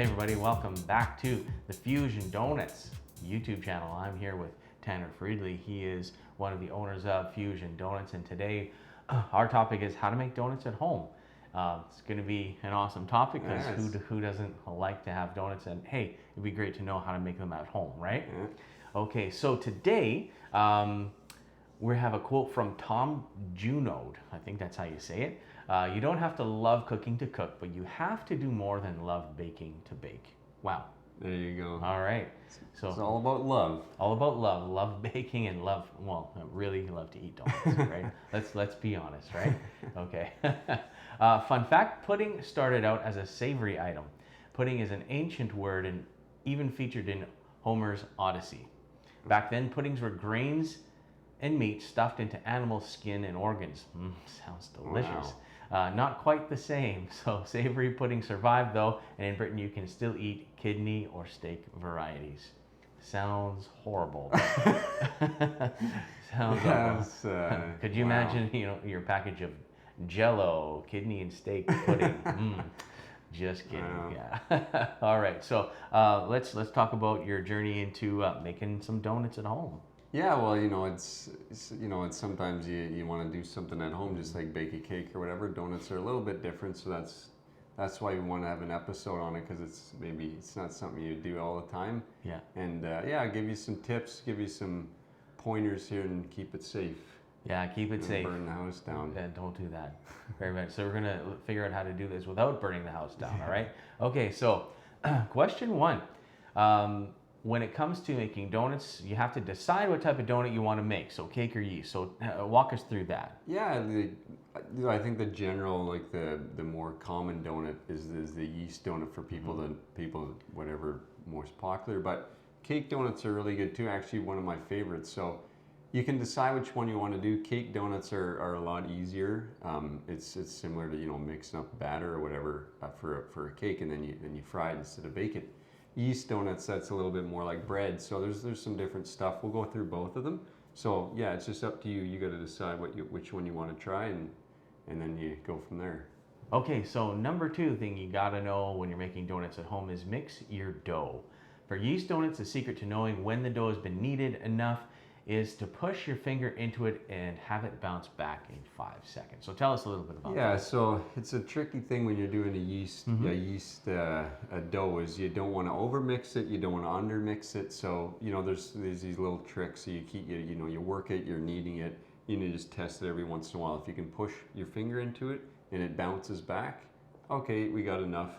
Hey everybody, welcome back to the Fuzion Donuts YouTube channel. I'm here with Tahner Friedley. He is one of the owners of Fuzion Donuts, and today our topic is how to make donuts at home. It's going to be an awesome topic because who doesn't like to have donuts? And hey, it'd be great to know how to make them at home, right? Okay, so today we have a quote from Tom Junod. I think that's how you say it. You don't have to love cooking to cook, but you have to do more than love baking to bake. Wow. There you go. All right. So it's all about love. All about love. Love baking and love, well, really love to eat donuts, right? Let's be honest, right? Okay. Fun fact, pudding started out as a savory item. Pudding is an ancient word and even featured in Homer's Odyssey. Back then, puddings were grains and meat stuffed into animal skin and organs. Sounds delicious. Wow. Not quite the same. So savory pudding survived though, and in Britain you can still eat kidney or steak varieties. Sounds horrible. Sounds horrible. Could you imagine, your package of Jello, kidney and steak pudding? Just kidding. Wow. Yeah. All right. So let's talk about your journey into making some donuts at home. Yeah, well, it's sometimes you want to do something at home, just like bake a cake or whatever. Donuts are a little bit different, so that's why we want to have an episode on it, because it's not something you do all the time. Yeah. And give you some tips, give you some pointers here, and keep it safe. Yeah, keep it safe. Burn the house down. Don't do that. Very much. So we're gonna figure out how to do this without burning the house down. All right. Okay. So, question one. When it comes to making donuts, you have to decide what type of donut you want to make, so cake or yeast. So walk us through that. Yeah, I think the general, like the more common donut is the yeast donut for people, whatever most popular. But cake donuts are really good too, actually one of my favorites. So you can decide which one you want to do. Cake donuts are a lot easier. It's similar to mixing up batter or whatever for a cake, and then you fry it instead of bake it. Yeast donuts, that's a little bit more like bread. So there's some different stuff. We'll go through both of them. So yeah, it's just up to you. You got to decide which one you want to try, and then you go from there. Okay, so number two thing you got to know when you're making donuts at home is mix your dough. For yeast donuts, the secret to knowing when the dough has been kneaded enough is to push your finger into it and have it bounce back in 5 seconds. So tell us a little bit about that. Yeah, so it's a tricky thing when you're doing a yeast dough is you don't want to overmix it, you don't want to undermix it. So there's these little tricks. So you work it, you're kneading it. You need to just test it every once in a while. If you can push your finger into it and it bounces back, okay, we got enough.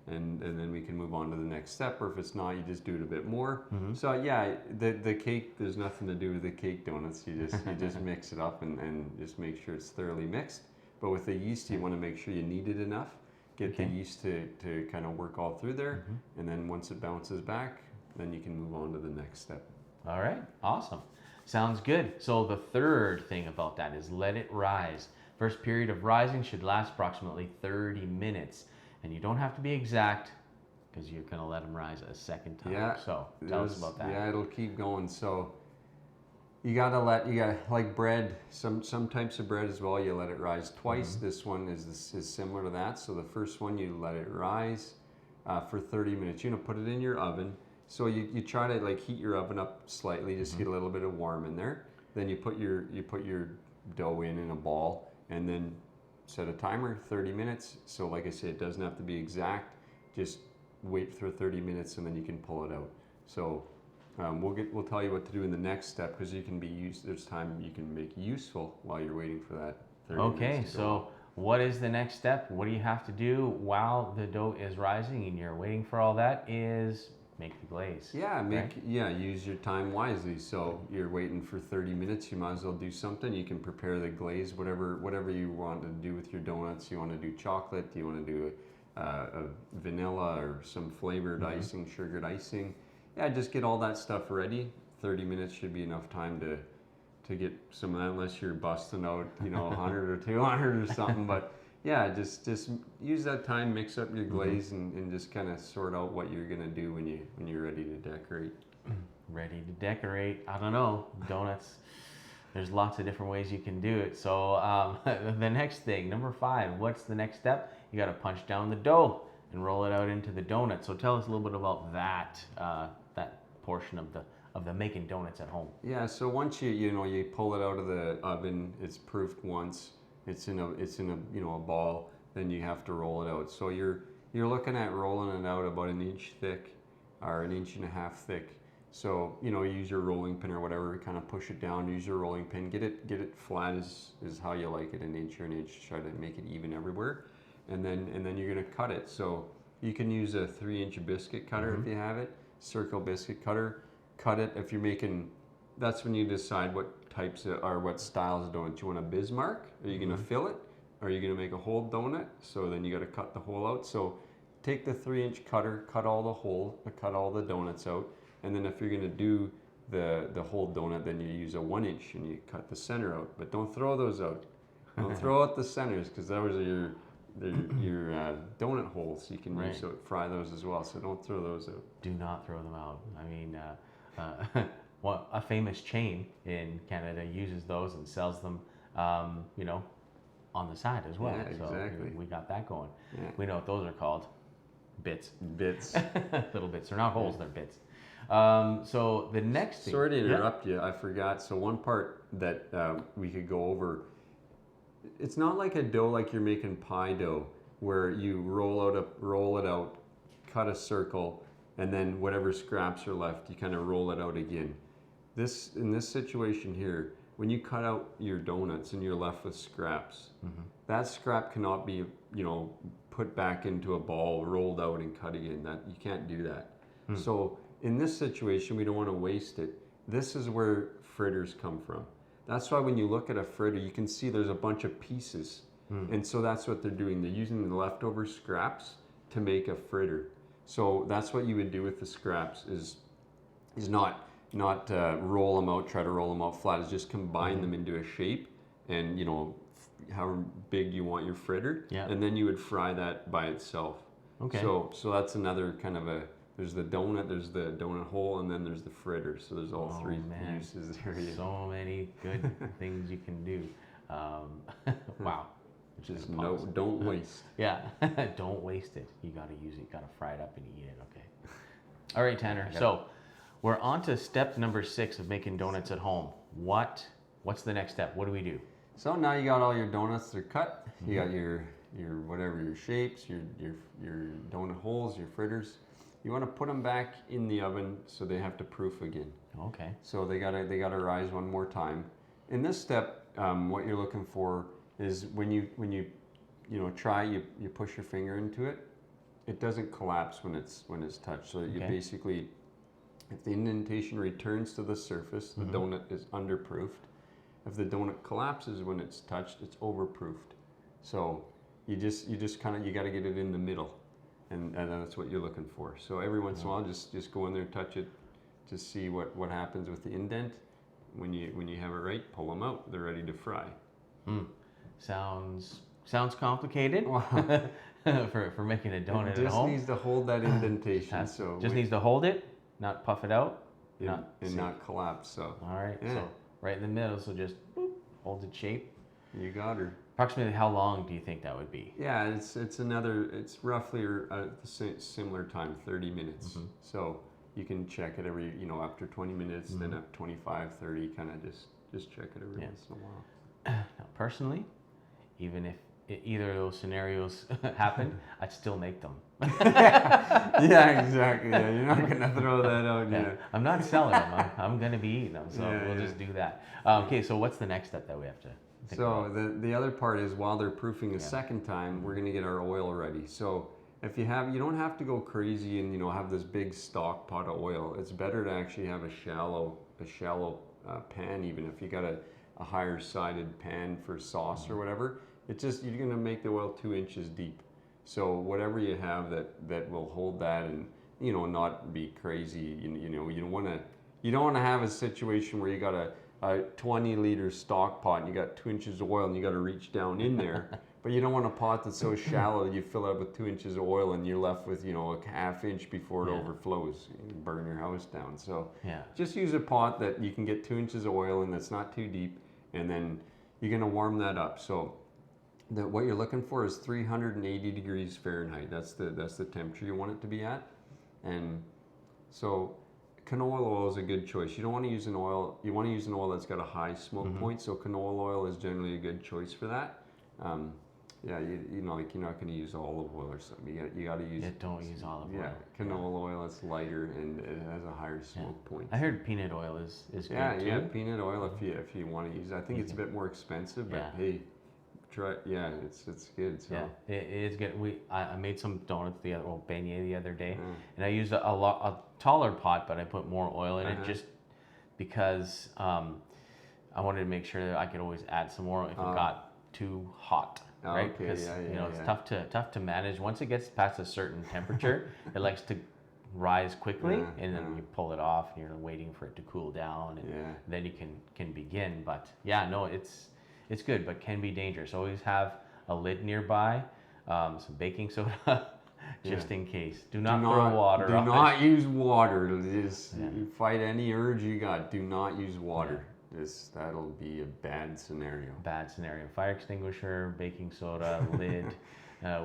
And then we can move on to the next step, or if it's not, you just do it a bit more. So yeah, the cake, there's nothing to do with the cake donuts. You just mix it up and just make sure it's thoroughly mixed. But with the yeast, you want to make sure you knead it enough, get the yeast to kind of work all through there, and then once it bounces back, then you can move on to the next step. All right, awesome. Sounds good. So the third thing about that is let it rise. First period of rising should last approximately 30 minutes. And you don't have to be exact because you're going to let them rise a second time. Yeah, so tell us about that. Yeah, it'll keep going. So you got like bread, some types of bread as well, you let it rise twice. This one is similar to that. So the first one, you let it rise for 30 minutes. Put it in your oven. So you try to heat your oven up slightly, just get a little bit of warm in there. Then you put your dough in a ball, and then set a timer, 30 minutes. So like I said, it doesn't have to be exact. Just wait for 30 minutes and then you can pull it out. So we'll tell you what to do in the next step, because there's time you can make useful while you're waiting for that 30 minutes. Okay, so what is the next step? What do you have to do while the dough is rising and you're waiting for all that is make the glaze. Yeah, use your time wisely. So you're waiting for 30 minutes, you might as well do something. You can prepare the glaze, whatever you want to do with your donuts. You want to do chocolate, you want to do a vanilla or some flavored icing, sugared icing. Yeah, just get all that stuff ready. 30 minutes should be enough time to get some of that, unless you're busting out 100 or 200 or something. But yeah, just use that time, mix up your glaze, and just kind of sort out what you're gonna do when you're ready to decorate. Ready to decorate? I don't know. Donuts. There's lots of different ways you can do it. So the next thing, number 5. What's the next step? You got to punch down the dough. and roll it out into the donut. So tell us a little bit about that that portion of the making donuts at home. Yeah, so once you pull it out of the oven, it's proofed once, it's in a a ball, then you have to roll it out. So you're looking at rolling it out about an inch thick or an inch and a half thick. So use your rolling pin or whatever, kind of push it down, use your rolling pin, get it flat is how you like it, an inch or an inch, try to make it even everywhere. And then you're gonna cut it. So you can use a 3-inch biscuit cutter if you have it, circle biscuit cutter. Cut it if you're making. That's when you decide what types or what styles of donut. Do you want a Bismarck? Are you gonna fill it? Or are you gonna make a whole donut? So then you got to cut the hole out. So take the 3-inch cutter, cut all the donuts out, and then if you're gonna do the whole donut, then you use a 1-inch and you cut the center out. But don't throw those out. Don't throw out the centers, because those are your donut holes. You can use fry those as well. So don't throw those out. Do not throw them out. I mean, well, a famous chain in Canada uses those and sells them, on the side as well. Yeah, exactly. So we got that going. Yeah. We know what those are called. Bits. Bits. Little bits. They're not holes, they're bits. So the next thing. Sorry to interrupt you. I forgot. So one part that we could go over. It's not like a dough like you're making pie dough, where you roll it out, cut a circle, and then whatever scraps are left, you kind of roll it out again. In this situation here, when you cut out your donuts and you're left with scraps, that scrap cannot be, put back into a ball, rolled out and cut again. That you can't do that. So in this situation, we don't want to waste it. This is where fritters come from. That's why when you look at a fritter, you can see there's a bunch of pieces. And so that's what they're doing. They're using the leftover scraps to make a fritter. So that's what you would do with the scraps is not roll them out, try to roll them out flat, is just combine them into a shape, and however big you want your fritter, and then you would fry that by itself. Okay. So that's another kind of there's the donut hole, and then there's the fritter. So there's all three uses there. So many good things you can do. Wow. Just don't waste. Yeah, don't waste it. You got to use it. You got to fry it up and eat it. Okay. All right, Tanner. So we're on to step number 6 of making donuts at home. What's the next step? What do we do? So now you got all your donuts. They're cut. You got your whatever, your shapes, your donut holes, your fritters. You want to put them back in the oven so they have to proof again. Okay. So they gotta rise one more time. In this step, what you're looking for is when you try, you push your finger into it, it doesn't collapse when it's touched. So you basically, if the indentation returns to the surface, the donut is underproofed. If the donut collapses when it's touched, it's overproofed. So you got to get it in the middle, and that's what you're looking for. So every once in a while, just go in there and touch it, to see what happens with the indent. When you have it right, pull them out. They're ready to fry. Sounds complicated. for making a donut it at home. Just needs to hold that indentation. Needs to hold it, not puff it out, not collapse. So all right. Yeah. So right in the middle. So just hold its shape. You got her. Approximately how long do you think that would be? Yeah, it's roughly the similar time, 30 minutes. So you can check it every after 20 minutes, then up 25, 30, kind of just check it every once in a while. Now, personally, even if either of those scenarios happened, I'd still make them. Yeah, exactly. Yeah, you're not gonna throw that out. Yeah. I'm not selling them. I'm gonna be eating them. So we'll just do that. Okay. So what's the next step that we have to think about? The other part is, while they're proofing a second time, we're gonna get our oil ready. So if you don't have to go crazy and have this big stock pot of oil. It's better to actually have a shallow pan, even if you got a higher sided pan for sauce or whatever. You're gonna make the oil 2 inches deep. So whatever you have that will hold that and not be crazy. You don't want to have a situation where you got a 20-liter stock pot and you got 2 inches of oil and you got to reach down in there. But you don't want a pot that's so shallow you fill it up with 2 inches of oil and you're left with a half inch before it overflows. You burn your house down. So just use a pot that you can get 2 inches of oil in, that's not too deep, and then you're gonna warm that up. So what you're looking for is 380 degrees Fahrenheit. That's the temperature you want it to be at. And so canola oil is a good choice. You don't want to use an oil, you want to use an oil that's got a high smoke point, so canola oil is generally a good choice for that. Yeah, you know, like you're not going to use olive oil or something. You got to use. Yeah, don't use olive oil. Yeah, canola oil. It's lighter and it has a higher smoke point. I heard peanut oil is good too. Yeah, peanut oil if you want to use it. I think it's a bit more expensive, but hey, try. Yeah, it's good. So. Yeah, it is good. I made some donuts beignet the other day, and I used a taller pot, but I put more oil in it just because I wanted to make sure that I could always add some more if it got too hot. Right, because you know it's tough to manage. Once it gets past a certain temperature, it likes to rise quickly, and then you pull it off, and you're waiting for it to cool down, and then you can begin. But yeah, no, it's good, but can be dangerous. Always have a lid nearby, some baking soda, just in case. Do not throw water. Do not use water. Just fight any urge you got. Do not use water. That'll be a bad scenario. Bad scenario. Fire extinguisher, baking soda, lid,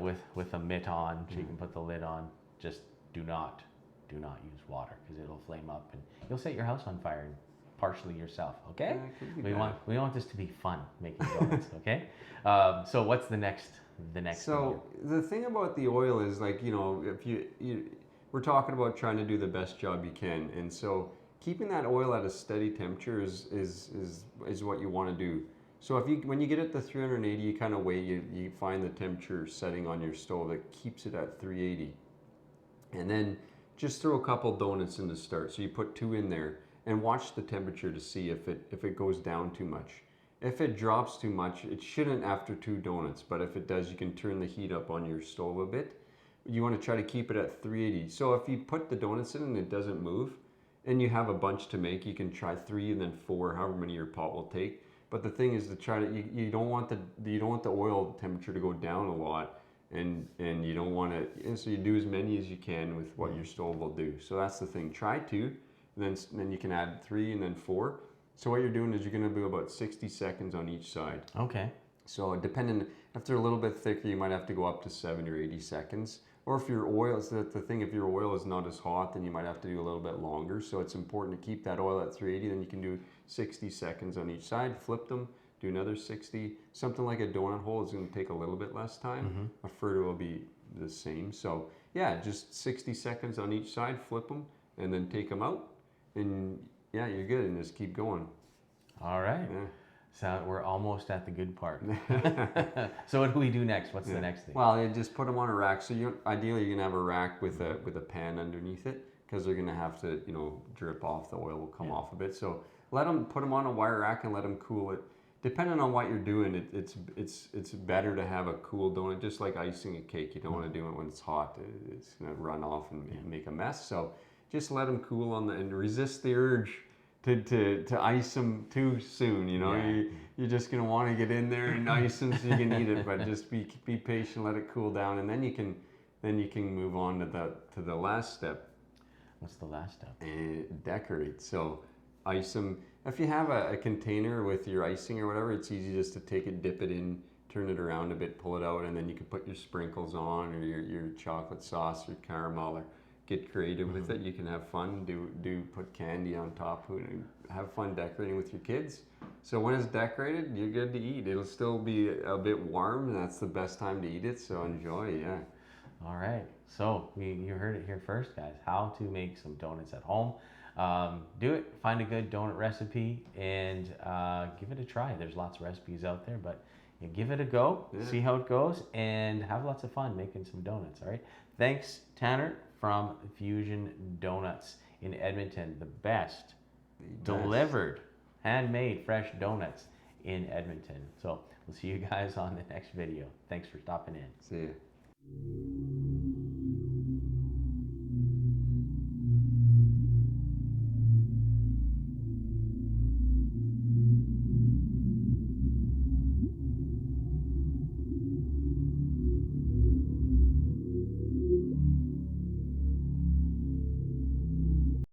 with a mitt on, so you can put the lid on. Just do not use water because it'll flame up and you'll set your house on fire, partially yourself. Okay. We want this to be fun making donuts. Okay. So what's the next? So the thing about the oil is, like, you know, if we're talking about trying to do the best job you can, and so keeping that oil at a steady temperature is what you want to do. So when you get it to 380, you kind of wait, you find the temperature setting on your stove that keeps it at 380. And then just throw a couple donuts in to start. So you put 2 in there and watch the temperature to see if it goes down too much. If it drops too much, it shouldn't after 2 donuts, but if it does, you can turn the heat up on your stove a bit. You want to try to keep it at 380. So if you put the donuts in and it doesn't move, and you have a bunch to make, you can try 3 and then 4, however many your pot will take. But the thing is to try to, you don't want the oil temperature to go down a lot, and you don't want to, so you do as many as you can with what your stove will do. So that's the thing. Try 2, and then you can add 3 and then 4. So what you're doing is you're going to do about 60 seconds on each side. Okay. So depending, if they're a little bit thicker, you might have to go up to 70 or 80 seconds. Or if your oil, so the thing, if your oil is not as hot, then you might have to do a little bit longer. So it's important to keep that oil at 380. Then you can do 60 seconds on each side, flip them, do another 60. Something like a donut hole is going to take a little bit less time. A furter will be the same. So yeah, just 60 seconds on each side, flip them, and then take them out. And yeah, you're good, and just keep going. All right. Yeah. So we're almost at the good part. So what do we do next? What's the next thing? Well, you just put them on a rack. So ideally you're gonna have a rack with a pan underneath it, because they're gonna have to, you know, drip off. The oil will come off a bit. So put them on a wire rack and let them cool it. Depending on what you're doing, it's better to have a cool donut, just like icing a cake. You don't want to do it when it's hot. It's gonna run off and make a mess. So just let them cool and resist the urge to ice them too soon. You know, you're just gonna want to get in there and ice them so you can eat it. But just be patient, let it cool down, and then you can move on to the last step. What's the last step? Decorate. So ice them. If you have a container with your icing or whatever, it's easy just to take it, dip it in, turn it around a bit, pull it out, and then you can put your sprinkles on, or your chocolate sauce or caramel, or get creative with it. You can have fun, put candy on top, have fun decorating with your kids. So when it's decorated, you're good to eat. It'll still be a bit warm, and that's the best time to eat it, so enjoy, All right, so you heard it here first, guys, how to make some donuts at home. Do it, find a good donut recipe, and give it a try. There's lots of recipes out there, but give it a go, see how it goes, and have lots of fun making some donuts, all right? Thanks, Tahner, from Fuzion Donuts in Edmonton, the best delivered, handmade, fresh donuts in Edmonton. So we'll see you guys on the next video. Thanks for stopping in. See ya.